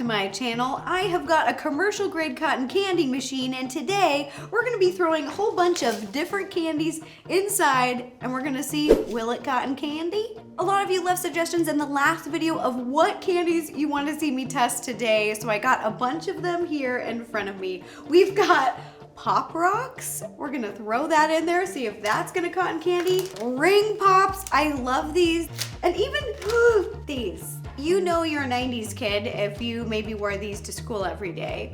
to my channel. I have got a commercial grade cotton candy machine, and today we're gonna be throwing a whole bunch of different candies inside and we're gonna see, will it cotton candy? A lot of you left suggestions in the last video of what candies you want to see me test today, so I got a bunch of them here in front of me. We've got Pop Rocks. We're gonna throw that in there, see if that's gonna cotton candy. Ring Pops, I love these. And even these. You know you're a 90s kid if you maybe wore these to school every day.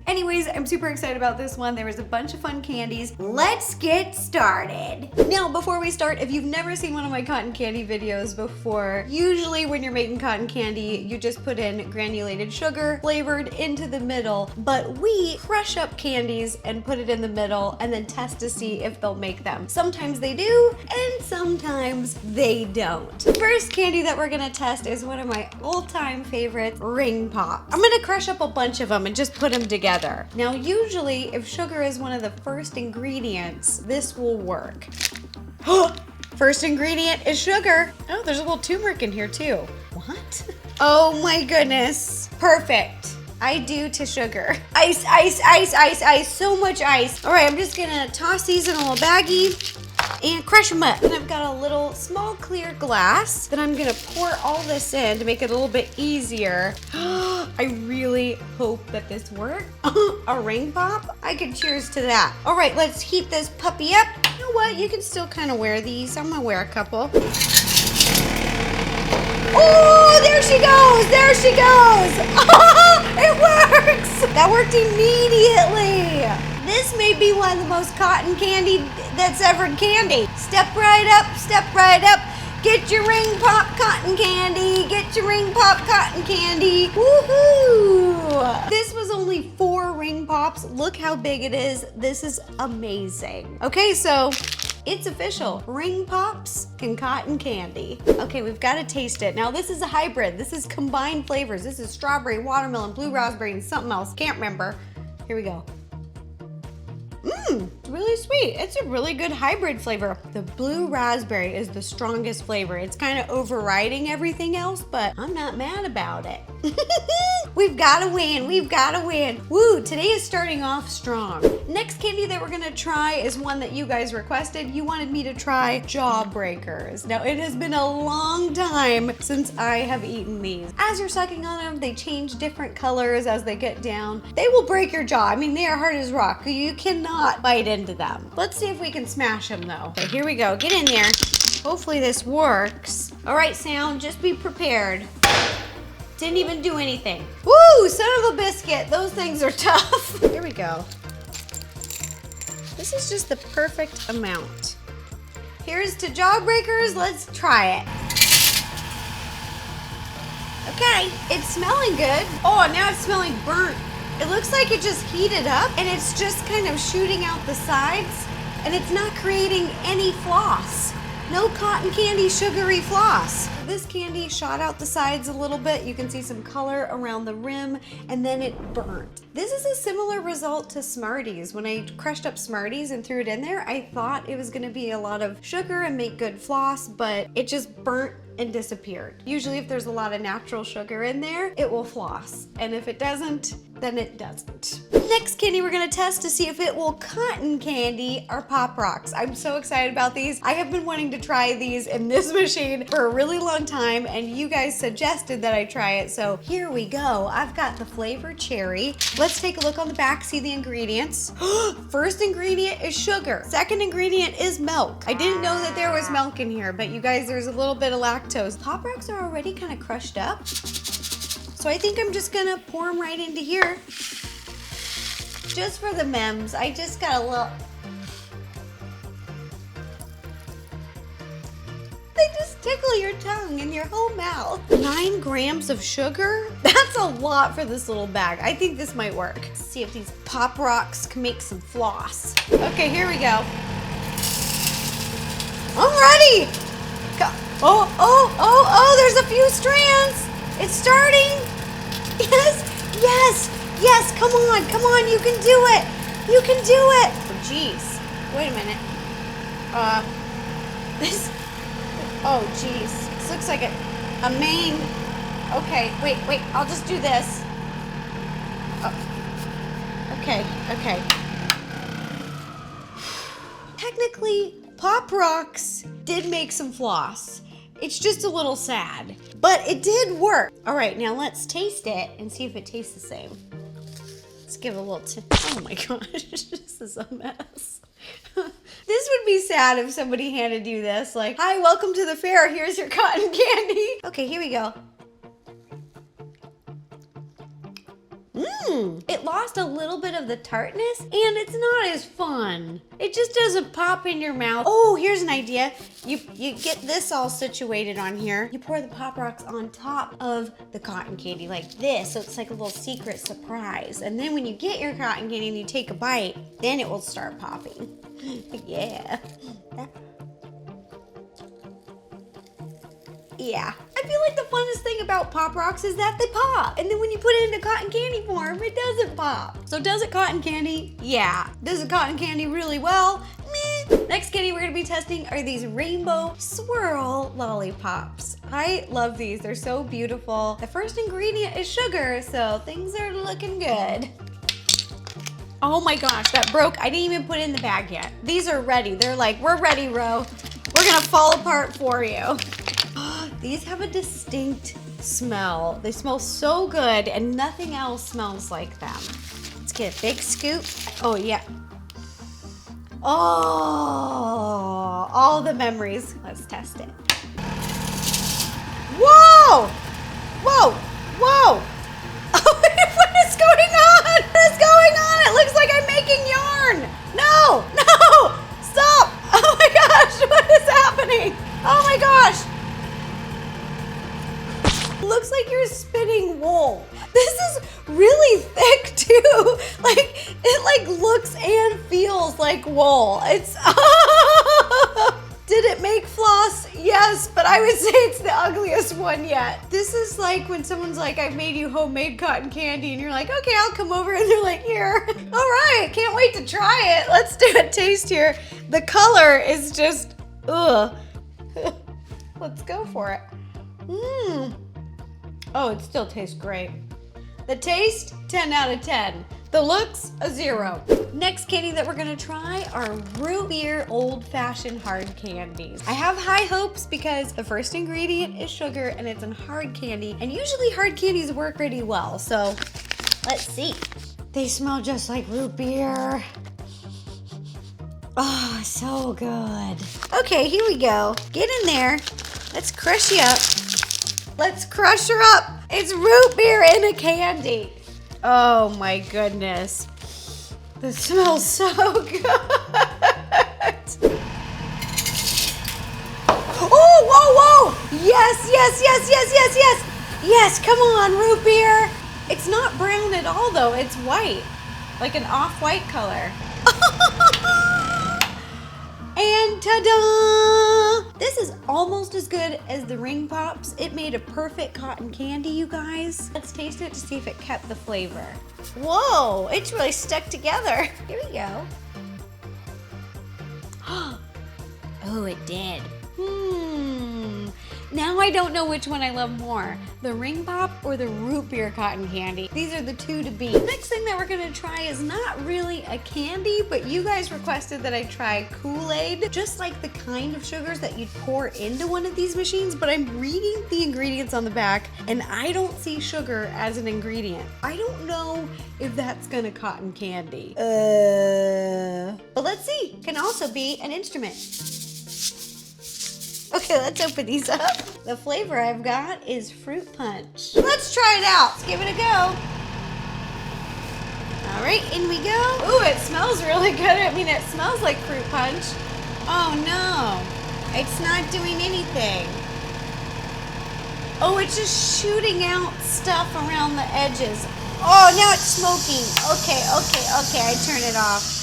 Anyways, I'm super excited about this one. There was a bunch of fun candies. Let's get started. Now, before we start, if you've never seen one of my cotton candy videos before, usually when you're making cotton candy, you just put in granulated sugar flavored into the middle, but we crush up candies and put it in the middle and then test to see if they'll make them. Sometimes they do, and sometimes they don't. First candy that we're gonna test is one of my all-time favorites, Ring Pop. I'm gonna crush up a bunch of them and just put them together. Now, usually, if sugar is one of the first ingredients, this will work. First ingredient is sugar. Oh, there's a little turmeric in here too. What? Oh my goodness. Perfect. I do to sugar. Ice, ice, ice, ice, ice. So much ice. All right, I'm just gonna toss these in a little baggie and crush them up. And I've got a little small clear glass that I'm gonna pour all this in to make it a little bit easier. I really hope that this works. A ring pop? I could cheers to that. All right, let's heat this puppy up. You know what? You can still kind of wear these. I'm gonna wear a couple. Oh, there she goes. There she goes. It works. That worked immediately. This may be one of the most cotton candy that's ever candy. Step right up, step right up. Get your ring pop cotton candy. Get your ring pop cotton candy. Woohoo! This was only 4 ring pops. Look how big it is. This is amazing. Okay, so it's official. Ring pops can cotton candy. Okay, we've got to taste it. Now, this is a hybrid. This is combined flavors. This is strawberry, watermelon, blue raspberry, and something else. Can't remember. Here we go. It's really sweet. It's a really good hybrid flavor. The blue raspberry is the strongest flavor. It's kind of overriding everything else, but I'm not mad about it. We've got to win. We've got to win. Woo, today is starting off strong. Next candy that we're going to try is one that you guys requested. You wanted me to try Jawbreakers. Now, it has been a long time since I have eaten these. As you're sucking on them, they change different colors as they get down. They will break your jaw. I mean, they are hard as rock. You cannot bite into them. Let's see if we can smash them though. Okay, here we go. Get in there. Hopefully this works. All right, sound, just be prepared. Didn't even do anything. Woo, son of a biscuit. Those things are tough. Here we go. This is just the perfect amount. Here's to Jawbreakers. Let's try it. Okay, it's smelling good. Oh, now it's smelling burnt. It looks like it just heated up and it's just kind of shooting out the sides and it's not creating any floss. No cotton candy sugary floss. This candy shot out the sides a little bit. You can see some color around the rim and then it burnt. This is a similar result to Smarties. When I crushed up Smarties and threw it in there, I thought it was gonna be a lot of sugar and make good floss, but it just burnt and disappeared. Usually if there's a lot of natural sugar in there, it will floss. And if it doesn't, then it doesn't. Next candy we're gonna test to see if it will cotton candy are Pop Rocks. I'm so excited about these. I have been wanting to try these in this machine for a really long time and you guys suggested that I try it, so here we go. I've got the flavor cherry. Let's take a look on the back, see the ingredients. First ingredient is sugar. Second ingredient is milk. I didn't know that there was milk in here, but you guys, there's a little bit of lactose. Pop Rocks are already kind of crushed up. So I think I'm just gonna pour them right into here. Just for the memes, I just got a little. They just tickle your tongue and your whole mouth. 9 grams of sugar? That's a lot for this little bag. I think this might work. Let's see if these Pop Rocks can make some floss. Okay, here we go. I'm ready. Go. Oh, there's a few strands. It's starting. Yes, yes, yes, come on, you can do it. You can do it. Oh, jeez. Wait a minute. This looks like a main. Okay, wait, I'll just do this. okay. Technically, Pop Rocks did make some floss. It's just a little sad, but it did work. All right, now let's taste it and see if it tastes the same. Let's give it a little oh my gosh, this is a mess. This would be sad if somebody handed you this, like, hi, welcome to the fair, here's your cotton candy. Okay, here we go. It lost a little bit of the tartness and it's not as fun. It just doesn't pop in your mouth. Oh, here's an idea. You get this all situated on here. You pour the Pop Rocks on top of the cotton candy like this, so it's like a little secret surprise. And then when you get your cotton candy and you take a bite, then it will start popping. Yeah. Yeah. I feel like the funnest thing about Pop Rocks is that they pop. And then when you put it into cotton candy form, it doesn't pop. So does it cotton candy? Yeah. Does it cotton candy really well? Meh. Next candy we're gonna be testing are these rainbow swirl lollipops. I love these, they're so beautiful. The first ingredient is sugar, so things are looking good. Oh my gosh, that broke. I didn't even put it in the bag yet. These are ready. They're like, we're ready, Ro. We're gonna fall apart for you. These have a distinct smell. They smell so good and nothing else smells like them. Let's get a big scoop. Oh yeah. Oh, all the memories. Let's test it. Whoa! Whoa! Whoa! What is going on? What is going on? It looks like I'm making yarn. No! No! Stop! Oh my gosh! What is happening? Oh my gosh! Looks like you're spinning wool. This is really thick too. Like, it like looks and feels like wool. It's, did it make floss? Yes, but I would say it's the ugliest one yet. This is like when someone's like, I've made you homemade cotton candy and you're like, okay, I'll come over, and they're like, here. All right, can't wait to try it. Let's do a taste here. The color is just, ugh. Let's go for it. Mmm. Oh, it still tastes great. The taste, 10 out of 10. The looks, a 0. Next candy that we're gonna try are root beer old-fashioned hard candies. I have high hopes because the first ingredient is sugar and it's in hard candy, and usually hard candies work pretty well, so let's see. They smell just like root beer. Oh, so good. Okay, here we go. Get in there. Let's crush you up. Let's crush her up. It's root beer in a candy. Oh my goodness. This smells so good. Oh, whoa, whoa. Yes, yes, yes, yes, yes, yes. Yes, come on, root beer. It's not brown at all though, it's white. Like an off-white color. And ta-da! This is almost as good as the ring pops. It made a perfect cotton candy, you guys. Let's taste it to see if it kept the flavor. Whoa, it's really stuck together. Here we go. Oh, it did. Now I don't know which one I love more, the ring pop or the root beer cotton candy. These are the two to beat. Next thing that we're gonna try is not really a candy, but you guys requested that I try Kool-aid, just like the kind of sugars that you'd pour into one of these machines, but I'm reading the ingredients on the back and I don't see sugar as an ingredient. I don't know if that's gonna cotton candy. But let's see, can also be an instrument. Okay, let's open these up. The flavor I've got is fruit punch. Let's try it out. Let's give it a go. All right, in we go. Ooh, it smells really good. I mean, it smells like fruit punch. Oh no, it's not doing anything. Oh, it's just shooting out stuff around the edges. Oh, now it's smoking. Okay, I turn it off.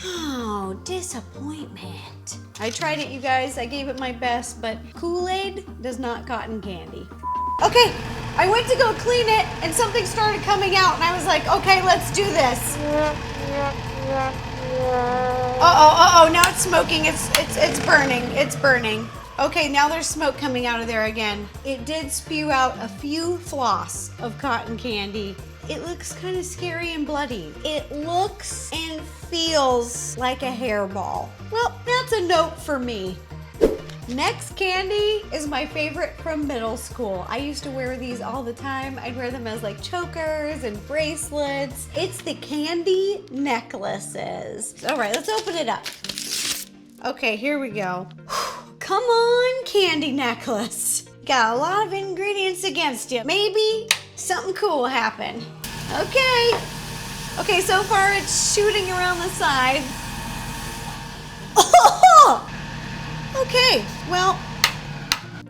Oh, disappointment. I tried it, you guys. I gave it my best, but Kool-aid does not cotton candy. Okay, I went to go clean it and something started coming out and I was like, okay, let's do this. Uh-oh, now it's smoking. It's burning. It's burning. Okay, now there's smoke coming out of there again. It did spew out a few floss of cotton candy. It looks kind of scary and bloody. It looks and feels like a hairball. Well, that's a note for me. Next candy is my favorite from middle school. I used to wear these all the time. I'd wear them as like chokers and bracelets. It's the candy necklaces. All right, let's open it up. Okay, here we go. Come on, candy necklace. Got a lot of ingredients against you. Maybe something cool will happen. Okay. Okay, so far it's shooting around the side. Oh! Okay, well,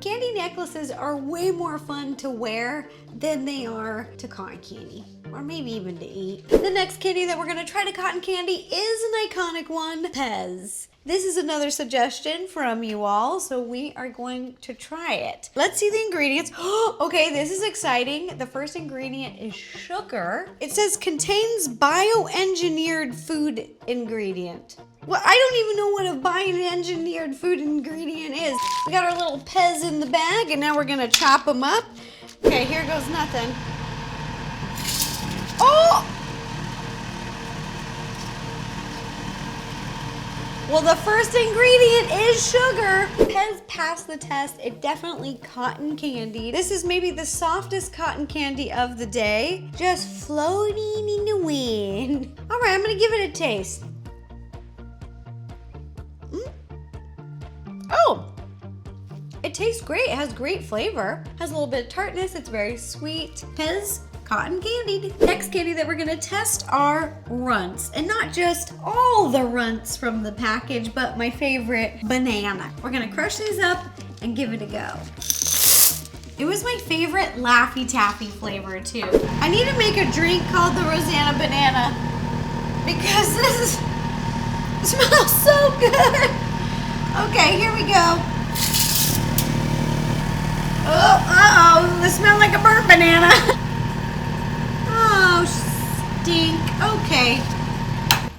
candy necklaces are way more fun to wear than they are to cotton candy, or maybe even to eat. The next candy that we're gonna try to cotton candy is an iconic one, Pez. This is another suggestion from you all, so we are going to try it. Let's see the ingredients. Okay, this is exciting. The first ingredient is sugar. It says contains bioengineered food ingredient. Well, I don't even know what a bioengineered food ingredient is. We got our little Pez in the bag, and now we're gonna chop them up. Okay, here goes nothing. Oh! Well, the first ingredient is sugar. Pez passed the test. It definitely cotton candy. This is maybe the softest cotton candy of the day. Just floating in the wind. All right, I'm gonna give it a taste. Oh, it tastes great. It has great flavor. Has a little bit of tartness. It's very sweet. Pez cotton candied. Next candy that we're gonna test are Runts. And not just all the Runts from the package, but my favorite, banana. We're gonna crush these up and give it a go. It was my favorite Laffy Taffy flavor too. I need to make a drink called the Rosanna banana because this smells so good. Okay, here we go. Oh, uh-oh, this smells like a burnt banana. Oh, stink. Okay.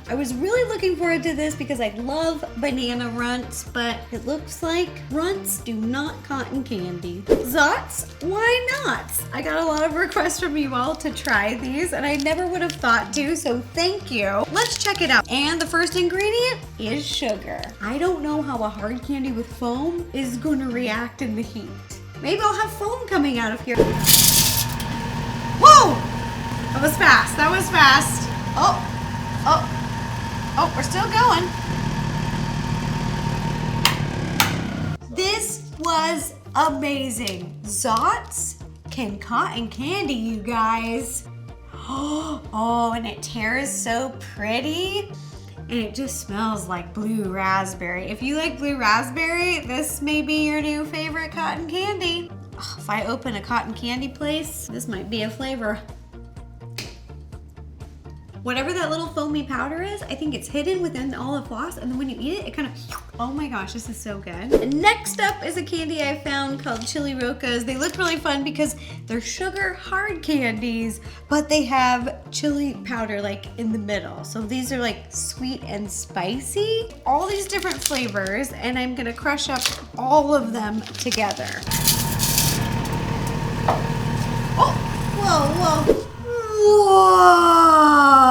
I was really looking forward to this because I love banana Runts, but it looks like Runts do not cotton candy. Zots? Why not? I got a lot of requests from you all to try these, and I never would have thought to, so thank you. Let's check it out. And the first ingredient is sugar. I don't know how a hard candy with foam is going to react in the heat. Maybe I'll have foam coming out of here. Whoa! That was fast. That was fast. Oh, we're still going. This was amazing. Zots can cotton candy, you guys. Oh, and it tears so pretty. And it just smells like blue raspberry. If you like blue raspberry, this may be your new favorite cotton candy. Oh, if I open a cotton candy place, this might be a flavor. Whatever that little foamy powder is, I think it's hidden within all the floss, and then when you eat it, it kind of, oh my gosh, this is so good. And next up is a candy I found called chili roccas. They look really fun because they're sugar hard candies, but they have chili powder like in the middle. So these are like sweet and spicy, all these different flavors, and I'm gonna crush up all of them together. Oh, whoa, whoa. Whoa!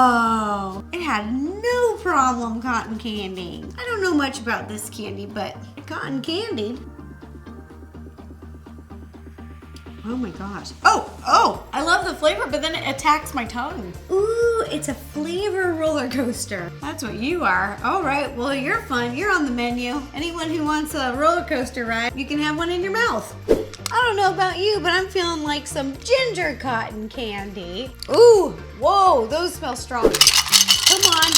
It had no problem cotton candy. I don't know much about this candy, but it cotton candied. Oh my gosh. Oh, I love the flavor, but then it attacks my tongue. Ooh, it's a flavor roller coaster. That's what you are. All right, well, you're fun. You're on the menu. Anyone who wants a roller coaster ride, you can have one in your mouth. I don't know about you, but I'm feeling like some ginger cotton candy. Ooh, whoa, those smell strong. Come on.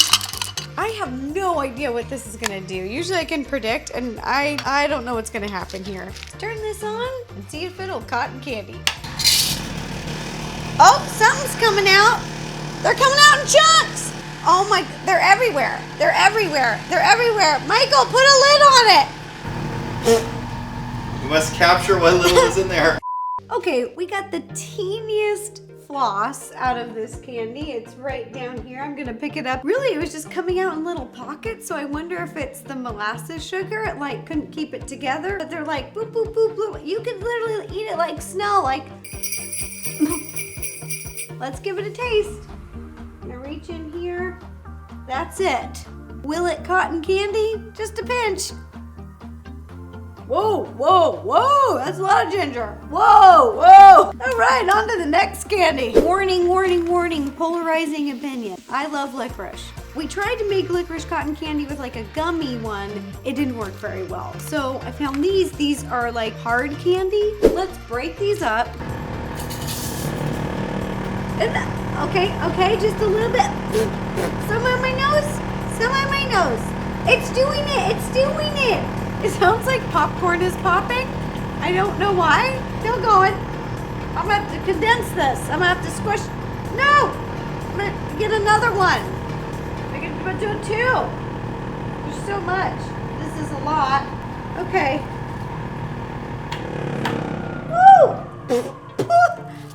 I have no idea what this is gonna do. Usually I can predict, and I don't know what's gonna happen here. Let's turn this on and see if it'll cotton candy. Oh, something's coming out. They're coming out in chunks. Oh my, they're everywhere. They're everywhere. They're everywhere. Michael, put a lid on it. You must capture what little is in there. Okay, we got the teeniest floss out of this candy. It's right down here. I'm gonna pick it up. Really, it was just coming out in little pockets, so I wonder if it's the molasses sugar. It like couldn't keep it together. But they're like boop, boop, boop, boop. You could literally eat it like snow, like. Let's give it a taste. I'm gonna reach in here. That's it. Will it cotton candy? Just a pinch. Whoa, whoa, whoa, that's a lot of ginger. Whoa, whoa. All right, on to the next candy. Warning, warning, warning, polarizing opinion. I love licorice. We tried to make licorice cotton candy with like a gummy one. It didn't work very well. So I found these. These are like hard candy. Let's break these up. Okay, just a little bit. Some on my nose, some on my nose. It's doing it, it's doing it. It sounds like popcorn is popping. I don't know why. Still going. I'm gonna have to condense this. I'm gonna have to squish. No! I'm gonna get another one. I'm gonna do two. There's so much. This is a lot. Okay. Woo!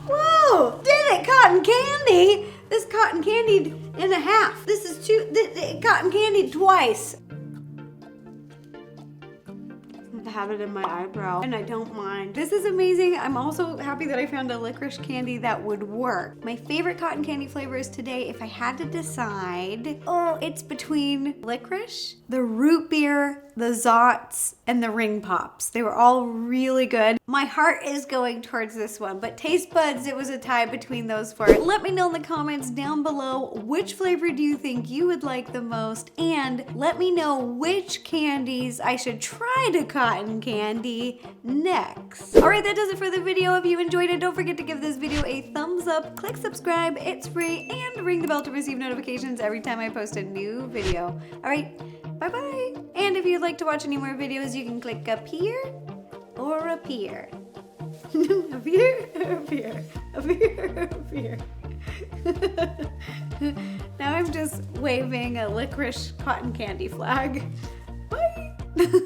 Whoa! Did it, cotton candy? This cotton candied in a half. This is cotton candied twice. I have it in my eyebrow and I don't mind. This is amazing. I'm also happy that I found a licorice candy that would work. My favorite cotton candy flavors today, if I had to decide, it's between licorice, the root beer, the Zots, and the ring pops. They were all really good. My heart is going towards this one, but taste buds, it was a tie between those four. Let me know in the comments down below which flavor do you think you would like the most, and let me know which candies I should try to cotton candy next. All right, that does it for the video. If you enjoyed it, don't forget to give this video a thumbs up, click subscribe, it's free, and ring the bell to receive notifications every time I post a new video. All right, bye-bye. And if you'd like to watch any more videos, you can click up here or up here. Up here, up here, up here, up here. Now I'm just waving a licorice cotton candy flag. Bye.